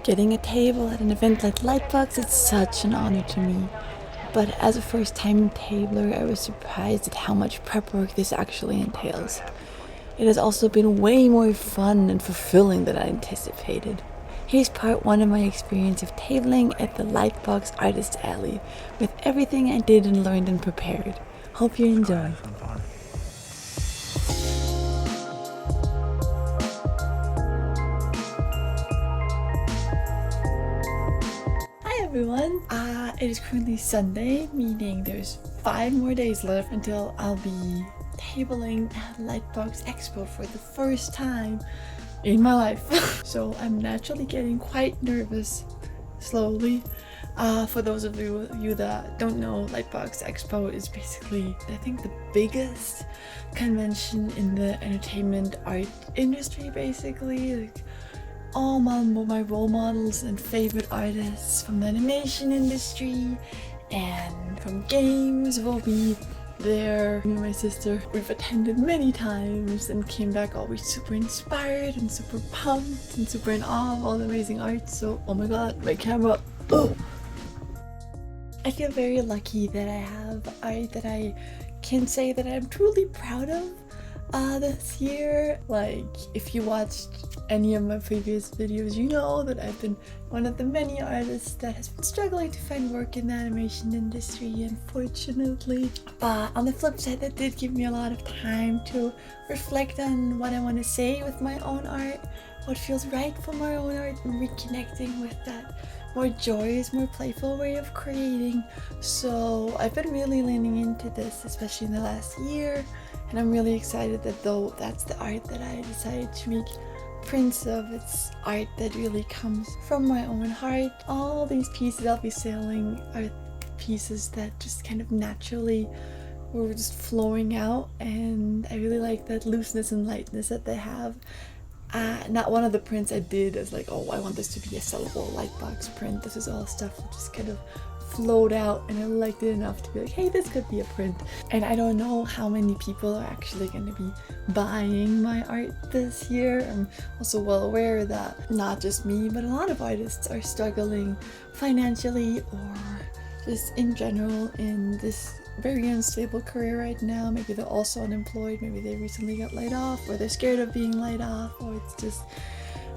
Getting a table at an event like Lightbox, it's such an honor to me. But as a first-time tabler, I was surprised at how much prep work this actually entails. It has also been way more fun and fulfilling than I anticipated. Here's part 1 of my experience of tabling at the Lightbox Artist Alley, with everything I did and learned and prepared. Hope you enjoy. Hi everyone! It is currently Sunday, meaning there's 5 more days left until I'll be tabling at Lightbox Expo for the first time in my life. So I'm naturally getting quite nervous slowly. For those of you that don't know, Lightbox Expo is basically, I think, the biggest convention in the entertainment art industry, basically. Like, all my role models and favorite artists from the animation industry and from games will be there. Me and my sister, we've attended many times and came back always super inspired and super pumped and super in awe of all the amazing art. So, oh my god, my camera. Oh. I feel very lucky that I have art that I can say that I'm truly proud of this year. Like, if you watched any of my previous videos, you know that I've been one of the many artists that has been struggling to find work in the animation industry, unfortunately. But on the flip side, that did give me a lot of time to reflect on what I want to say with my own art, what feels right for my own art, and reconnecting with that more joyous, more playful way of creating. So I've been really leaning into this, especially in the last year, and I'm really excited that though that's the art that I decided to make prints of. It's art that really comes from my own heart. All these pieces I'll be selling are pieces that just kind of naturally were just flowing out, and I really like that looseness and lightness that they have. Not one of the prints I did as like, oh, I want this to be a sellable Lightbox print. This is all stuff that just kind of flowed out, and I liked it enough to be like, hey, this could be a print. And I don't know how many people are actually going to be buying my art this year. I'm also well aware that not just me, but a lot of artists are struggling financially or just in general in this very unstable career right now. Maybe they're also unemployed, maybe they recently got laid off, or they're scared of being laid off, or it's just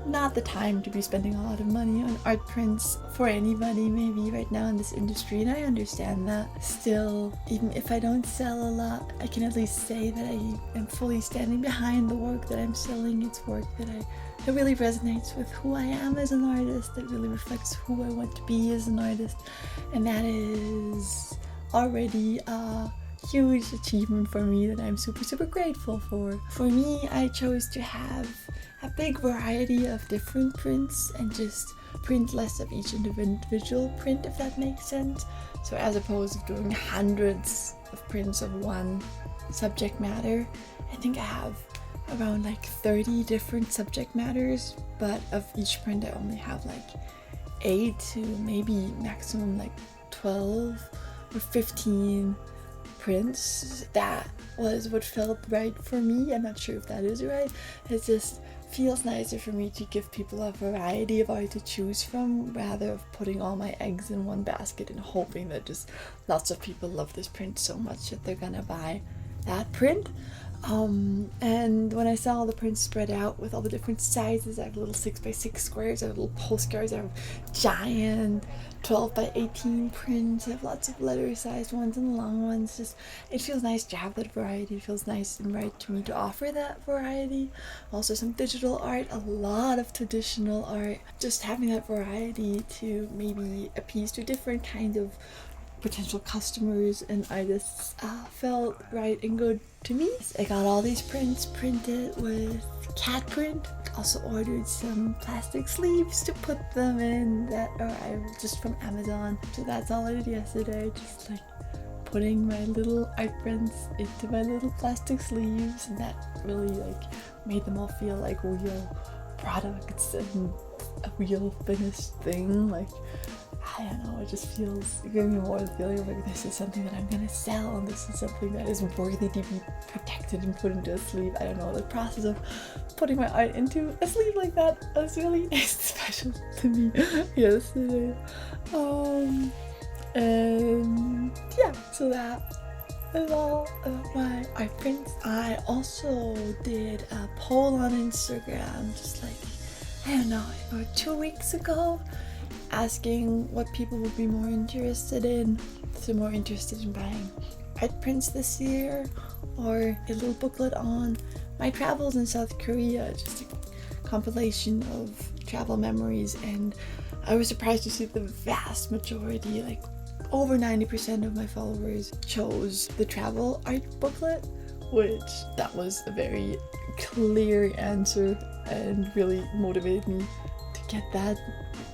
not the time to be spending a lot of money on art prints for anybody maybe right now in this industry, and I understand that. Still, even if I don't sell a lot, I can at least say that I am fully standing behind the work that I'm selling. It's work that really resonates with who I am as an artist, that really reflects who I want to be as an artist, and that is already a huge achievement for me that I'm super grateful for. For me, I chose to have a big variety of different prints and just print less of each individual print, if that makes sense. So as opposed to doing hundreds of prints of one subject matter, I think I have around like 30 different subject matters, but of each print I only have like 8 to maybe maximum like 12 or 15 prints. That was what felt right for me. I'm not sure if that is right. It just feels nicer for me to give people a variety of art to choose from, rather than putting all my eggs in one basket and hoping that just lots of people love this print so much that they're gonna buy that print. And when I saw all the prints spread out with all the different sizes, I have little 6x6 squares, I have little postcards, I have giant 12x18 prints, I have lots of letter sized ones and long ones. Just, it feels nice to have that variety. It feels nice and right to me to offer that variety. Also some digital art, a lot of traditional art. Just having that variety to maybe appease to different kinds of potential customers and artists felt right and good to me. I got all these prints printed with cat print. Also ordered some plastic sleeves to put them in that arrived just from Amazon. So that's all I did yesterday, just like putting my little art prints into my little plastic sleeves, and that really like made them all feel like real products and a real finished thing. Like, I don't know, it just feels, it gave me more the feeling of like this is something that I'm gonna sell and this is something that is worthy to be protected and put into a sleeve. I don't know, the process of putting my art into a sleeve like that was really special to me yesterday. And yeah, so that is all about my art prints. I also did a poll on Instagram just like, I don't know, about 2 weeks ago, asking what people would be more interested in. If they're more interested in buying art prints this year or a little booklet on my travels in South Korea, just a compilation of travel memories. And I was surprised to see the vast majority, like over 90% of my followers chose the travel art booklet, which that was a very clear answer and really motivated me to get that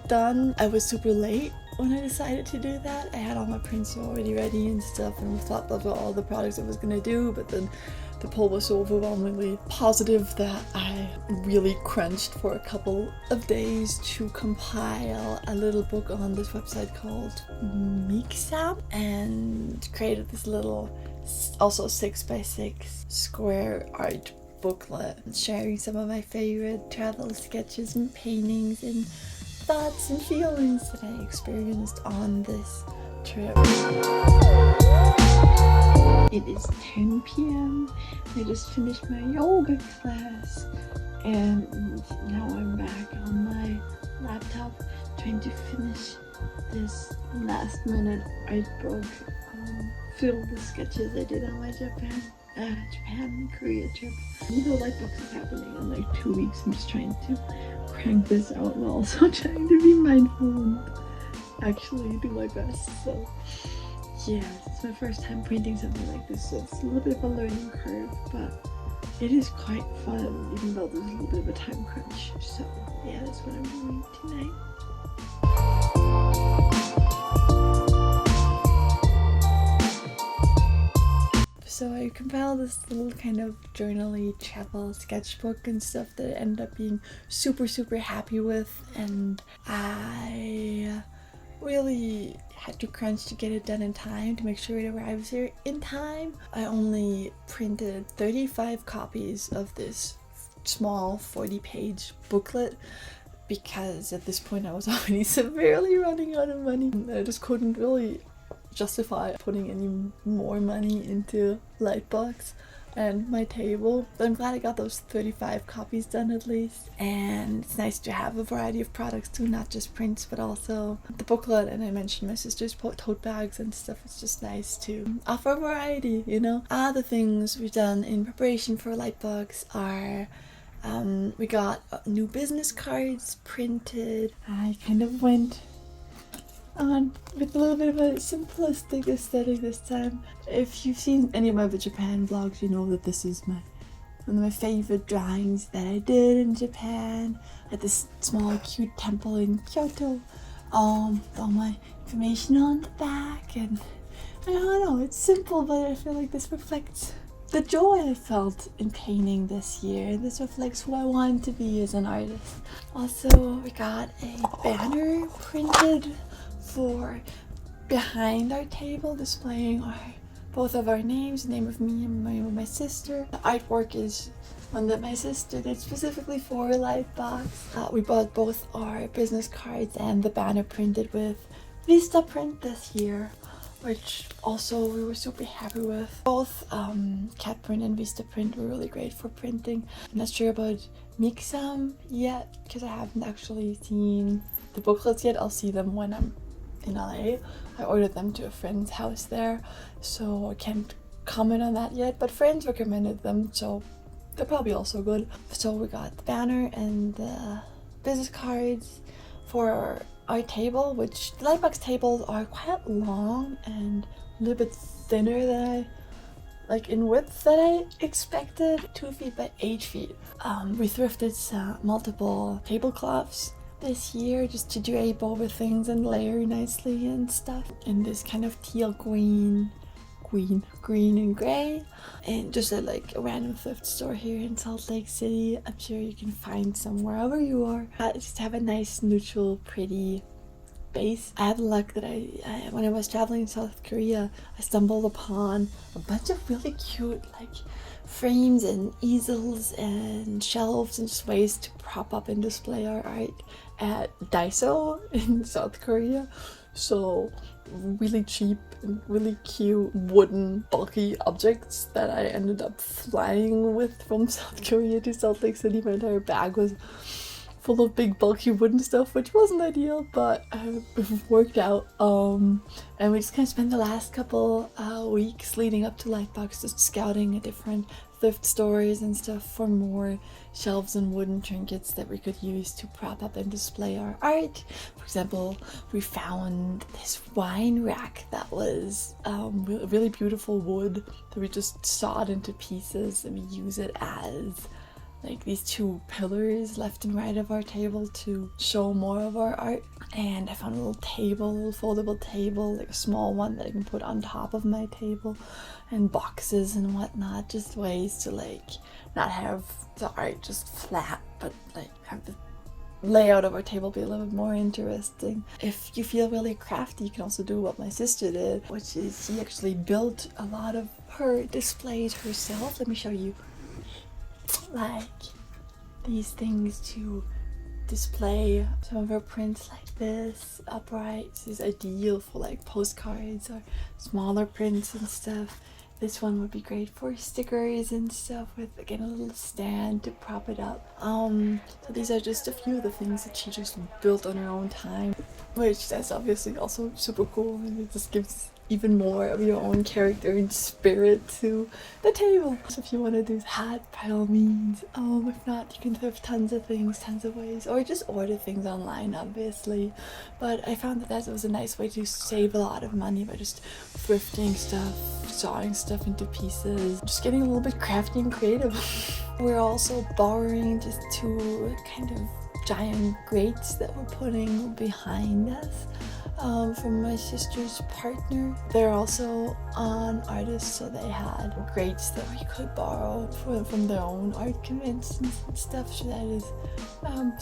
done. I was super late when I decided to do that. I had all my prints already ready and stuff and thought about all the products I was gonna do, but then the poll was so overwhelmingly positive that I really crunched for a couple of days to compile a little book on this website called Mixam and created this little, also 6x6 square art booklet sharing some of my favorite travel sketches and paintings and thoughts and feelings that I experienced on this trip. It is 10 p.m. I just finished my yoga class and now I'm back on my laptop trying to finish this last minute art book filled with sketches I did on my Japan and Korea trip. You know, Lightbox is happening in like 2 weeks. I'm just trying to crank this out while also trying to be mindful and actually do my best. So yeah, it's my first time printing something like this, so it's a little bit of a learning curve, but it is quite fun, even though there's a little bit of a time crunch. So yeah, that's what I'm doing tonight. So I compiled this little kind of journaly travel sketchbook and stuff that I ended up being super happy with, and I really had to crunch to get it done in time to make sure it arrives here in time. I only printed 35 copies of this small 40-page booklet because at this point I was already severely running out of money. I just couldn't really justify putting any more money into Lightbox and my table, but I'm glad I got those 35 copies done at least. And it's nice to have a variety of products too, not just prints but also the booklet, and I mentioned my sister's tote bags and stuff. It's just nice to offer a variety, you know. Other things we've done in preparation for Lightbox are we got new business cards printed. I kind of went on with a little bit of a simplistic aesthetic this time. If you've seen any of my Japan vlogs, you know that this is one of my favorite drawings that I did in Japan at this small cute temple in Kyoto. With all my information on the back, and I don't know, it's simple, but I feel like this reflects the joy I felt in painting this year. This reflects who I want to be as an artist. Also, we got a banner printed for behind our table displaying both of our names, the name of me and the name of my sister. The artwork is one that my sister did specifically for Lightbox. We bought both our business cards and the banner printed with Vistaprint this year, which also we were super happy with. Both cat print and Vistaprint were really great for printing. I'm not sure about Mixam yet because I haven't actually seen the booklets yet. I'll see them when I'm in LA. I ordered them to a friend's house there, so I can't comment on that yet, but friends recommended them, so they're probably also good. So we got the banner and the business cards for our table, which the Lightbox tables are quite long and a little bit thinner than I like in width that I expected. 2 feet by 8 feet. We thrifted multiple tablecloths this year just to drape over things and layer nicely and stuff in this kind of teal green and gray, and just at like a random thrift store here in Salt Lake City. I'm sure you can find some wherever you are. Just have a nice neutral pretty base. I had the luck that I when I was traveling in South Korea, I stumbled upon a bunch of really cute like frames and easels and shelves and just ways to prop up and display our art at Daiso in South Korea. So really cheap and really cute wooden bulky objects that I ended up flying with from South Korea to Salt Lake City. My entire bag was full of big bulky wooden stuff, which wasn't ideal, but it worked out. And we just kind of spent the last couple weeks leading up to Lightbox just scouting at different thrift stores and stuff for more shelves and wooden trinkets that we could use to prop up and display our art. For example, we found this wine rack that was really beautiful wood that we just sawed into pieces, and we use it as like these two pillars left and right of our table to show more of our art. And I found a little table, a little foldable table, like a small one that I can put on top of my table, and boxes and whatnot, just ways to like not have the art just flat, but like have the layout of our table be a little bit more interesting. If you feel really crafty, you can also do what my sister did, which is she actually built a lot of her displays herself. Let me show you. Like these things to display some of her prints like this upright. This is ideal for like postcards or smaller prints and stuff. This one would be great for stickers and stuff with, again, a little stand to prop it up. So these are just a few of the things that she just built on her own time, which that's obviously also super cool, and it just gives even more of your own character and spirit to the table. So if you want to do that, by all means. If not, you can thrift tons of things, tons of ways, or just order things online, obviously. But I found that was a nice way to save a lot of money by just thrifting stuff, sawing stuff into pieces, just getting a little bit crafty and creative. We're also borrowing just two kind of giant grates that we're putting behind us from my sister's partner. They're also an artist, so they had grates that we could borrow from their own art conventions and stuff, so that is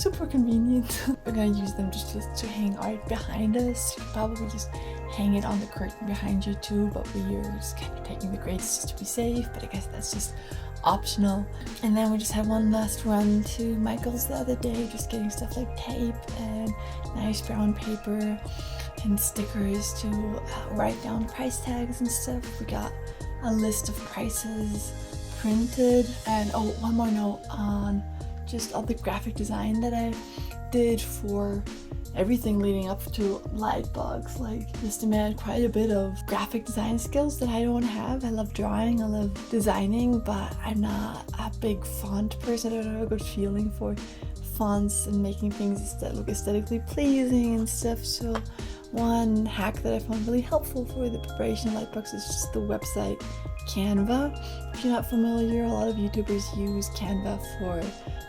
super convenient. We're gonna use them just to hang art behind us. You could probably just hang it on the curtain behind you too, but we are just kind of taking the grates just to be safe, but I guess that's just optional. And then we just had one last run to Michael's the other day, just getting stuff like tape and nice brown paper and stickers to write down price tags and stuff. We got a list of prices printed. And oh, one more note on just all the graphic design that I did for everything leading up to Lightbox. Like, this demanded quite a bit of graphic design skills that I don't have. I love drawing, I love designing, but I'm not a big font person. I don't have a good feeling for fonts and making things that look aesthetically pleasing and stuff. So one hack that I found really helpful for the preparation of Lightbox is just the website Canva. If you're not familiar, a lot of YouTubers use Canva for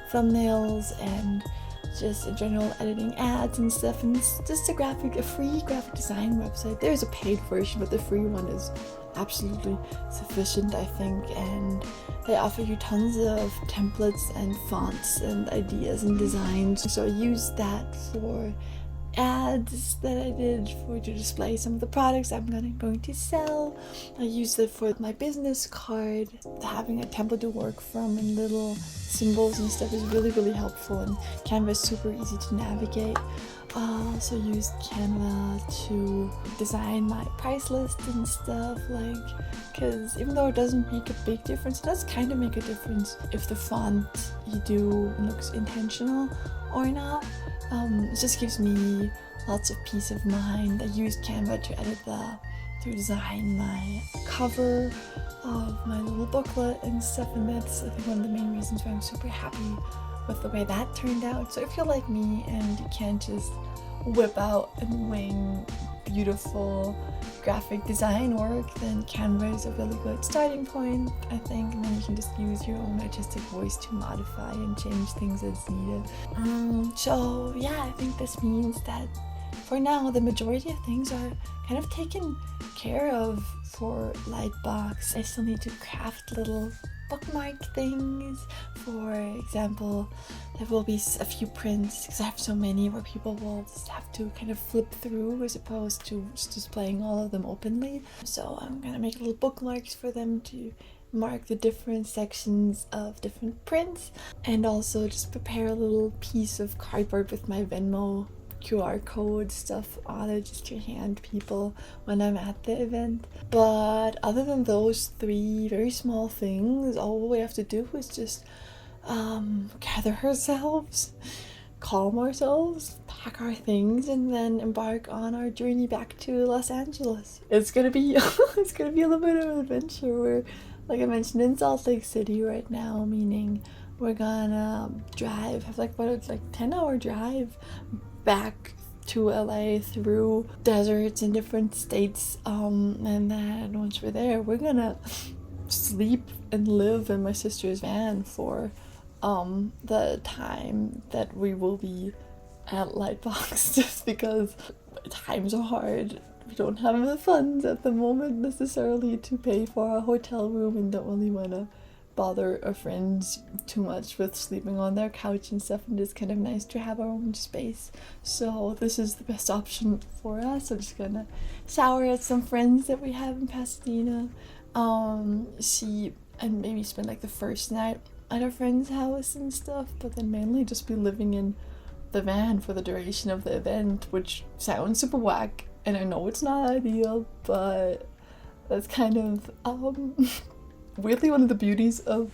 thumbnails and just in general editing ads and stuff, and it's just a free graphic design website. There's a paid version, but the free one is absolutely sufficient, I think, and they offer you tons of templates and fonts and ideas and designs. So I used that for ads that I did to display some of the products I'm going to sell. I used it for my business card. Having a template to work from and little symbols and stuff is really, really helpful, and Canva is super easy to navigate. I also used Canva to design my price list and stuff, because even though it doesn't make a big difference, it does kind of make a difference if the font you do looks intentional or not. It just gives me lots of peace of mind. I used Canva to design my cover of my little booklet and stuff, and that's, I think, one of the main reasons why I'm super happy with the way that turned out. So if you're like me and you can't just whip out and wing beautiful graphic design work, then Canva is a really good starting point, I think, and then you can just use your own artistic voice to modify and change things as needed. So yeah, I think this means that for now the majority of things are kind of taken care of for Lightbox. I still need to craft little bookmark things. For example, there will be a few prints, because I have so many, where people will just have to kind of flip through as opposed to just displaying all of them openly. So I'm gonna make little bookmarks for them to mark the different sections of different prints, and also just prepare a little piece of cardboard with my Venmo QR code stuff on it, just to hand people when I'm at the event. But other than those 3 very small things, all we have to do is just gather ourselves, calm ourselves, pack our things, and then embark on our journey back to Los Angeles. It's gonna be it's gonna be a little bit of an adventure. We're, like I mentioned, in Salt Lake City right now, meaning we're gonna drive, have like 10-hour drive back to LA through deserts in different states, and then once we're there, we're gonna sleep and live in my sister's van for the time that we will be at Lightbox, just because times are hard. We don't have the funds at the moment necessarily to pay for a hotel room, and don't really want to bother our friends too much with sleeping on their couch and stuff, and it's kind of nice to have our own space. So this is the best option for us. I'm just gonna shower at some friends that we have in Pasadena, see and maybe spend like the first night at our friend's house and stuff, but then mainly just be living in the van for the duration of the event, which sounds super whack, and I know it's not ideal, but that's kind of weirdly one of the beauties of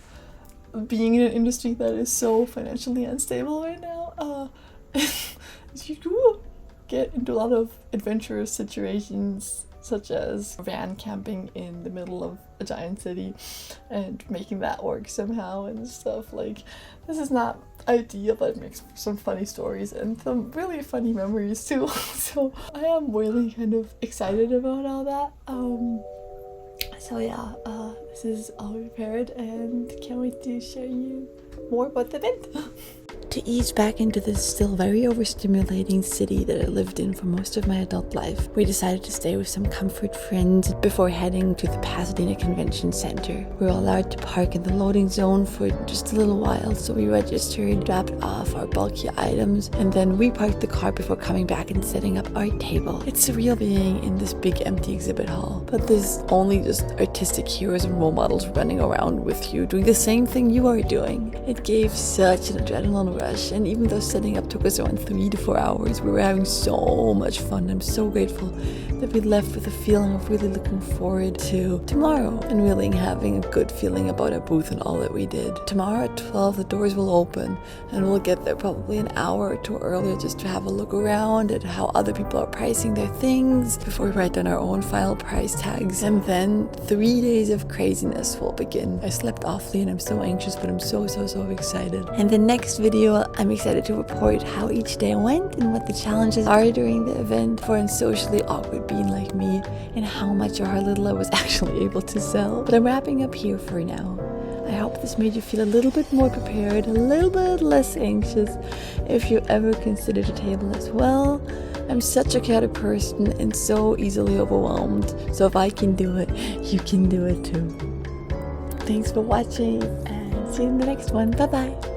being in an industry that is so financially unstable right now. You do get into a lot of adventurous situations, such as van camping in the middle of a giant city and making that work somehow and stuff. Like, this is not ideal, but it makes for some funny stories and some really funny memories too. So I am really kind of excited about all that. So yeah, this is all prepared, and can't wait to show you more about the event. To ease back into this still very overstimulating city that I lived in for most of my adult life, we decided to stay with some comfort friends before heading to the Pasadena Convention Center. We were allowed to park in the loading zone for just a little while, so we registered, dropped off our bulky items, and then reparked the car before coming back and setting up our table. It's surreal being in this big empty exhibit hall, but there's only just artistic heroes and role models running around with you, doing the same thing you are doing. It gave such an adrenaline rush, and even though setting up took us around 3 to 4 hours, we were having so much fun. I'm so grateful that we left with a feeling of really looking forward to tomorrow, and really having a good feeling about our booth and all that we did. Tomorrow at 12 the doors will open, and we'll get there probably an hour or 2 earlier just to have a look around at how other people are pricing their things before we write down our own final price tags. And then 3 days of craziness will begin. I slept awfully and I'm so anxious, but I'm so excited. And the next video, I'm excited to report how each day went and what the challenges are during the event for a socially awkward being like me, and how much or how little I was actually able to sell. But I'm wrapping up here for now. I hope this made you feel a little bit more prepared, a little bit less anxious if you ever considered a table as well. I'm such a chaotic person and so easily overwhelmed, so if I can do it, you can do it too. Thanks for watching, and see you in the next one. Bye bye.